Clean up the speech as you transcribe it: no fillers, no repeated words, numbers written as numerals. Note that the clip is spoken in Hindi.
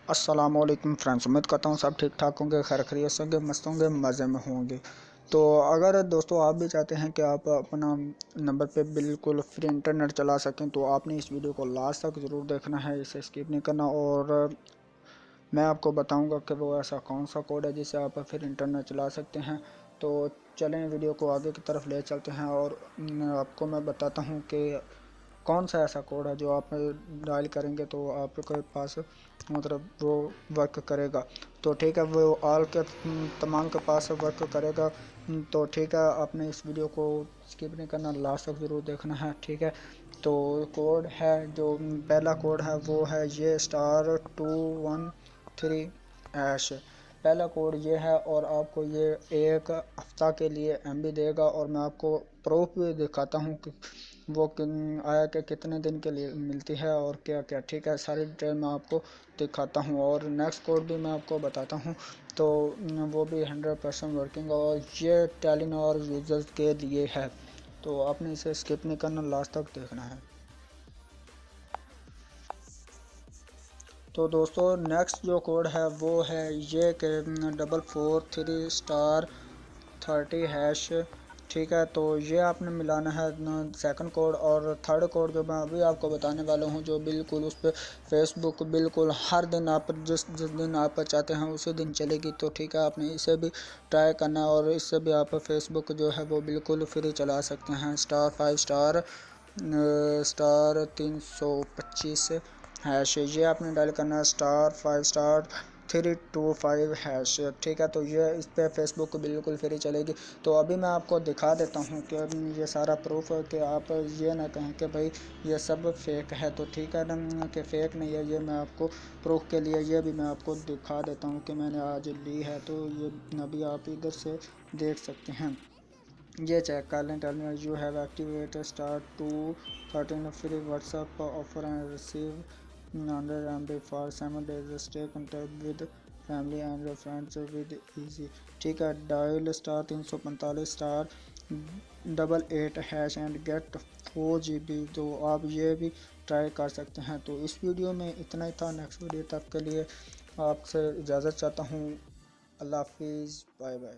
अस्सलामुअलैकुम फ्रेंड्स, उम्मीद करता हूँ सब ठीक ठाक होंगे, खैर खैरियत से होंगे, मस्त होंगे, मज़े में होंगे। तो अगर दोस्तों आप भी चाहते हैं कि आप अपना नंबर पे बिल्कुल फ्री इंटरनेट चला सकें तो आपने इस वीडियो को लास्ट तक ज़रूर देखना है, इसे स्किप नहीं करना। और मैं आपको बताऊंगा कि वो ऐसा कौन सा कोड है जिससे आप फिर इंटरनेट चला सकते हैं। तो चलें वीडियो को आगे की तरफ ले चलते हैं और आपको मैं बताता हूँ कि कौन सा ऐसा कोड है जो आप डायल करेंगे तो आपके पास मतलब वो वर्क करेगा। तो ठीक है, वो ऑल के तमाम के पास वर्क करेगा। तो ठीक है, आपने इस वीडियो को स्किप नहीं करना, लास्ट तक ज़रूर देखना है, ठीक है। तो कोड है, जो पहला कोड है वो है ये *213#। पहला कोड ये है और आपको ये एक हफ्ता के लिए MB देगा। और मैं आपको प्रूफ भी दिखाता हूँ कि वो आया कि कितने दिन के लिए मिलती है और क्या क्या, ठीक है। सारी डिटेल मैं आपको दिखाता हूँ और नेक्स्ट कोड भी मैं आपको बताता हूँ। तो वो भी 100% वर्किंग और ये टेलीनॉर यूज़र्स के लिए है। तो आपने इसे स्किप नहीं करना, लास्ट तक देखना है। तो दोस्तों नेक्स्ट जो कोड है वो है ये कि 443*30#, ठीक है। तो ये आपने मिलाना है सेकंड कोड। और थर्ड कोड जो मैं अभी आपको बताने वाला हूँ, जो बिल्कुल उस पर फेसबुक बिल्कुल हर दिन आप जिस दिन आप चाहते हैं उसी दिन चलेगी। तो ठीक है, आपने इसे भी ट्राई करना है और इससे भी आप फेसबुक जो है वो बिल्कुल फ्री चला सकते हैं। *5*325#, ये आपने डायल करना है *5*325#, ठीक है। तो ये इस पे फेसबुक बिल्कुल फ्री चलेगी। तो अभी मैं आपको दिखा देता हूँ कि ये सारा प्रूफ है कि आप ये ना कहें कि भाई ये सब फेक है। तो ठीक है ना कि फेक नहीं है, ये मैं आपको प्रूफ के लिए ये भी मैं आपको दिखा देता हूँ कि मैंने आज ली है। तो ये अभी आप इधर से देख सकते हैं, ये चेक कर लें। Tell me you have activate *213 free WhatsApp offer and receive 100 MB for 7 days। Stay contact with family and friends with easy, ठीक है। Dial *345*88# and get 4 GB। तो आप ये भी ट्राई कर सकते हैं। तो इस वीडियो में इतना ही था। नेक्स्ट वीडियो तक के लिए आपसे इजाज़त चाहता हूँ। अल्लाह हाफिज़, बाय बाय।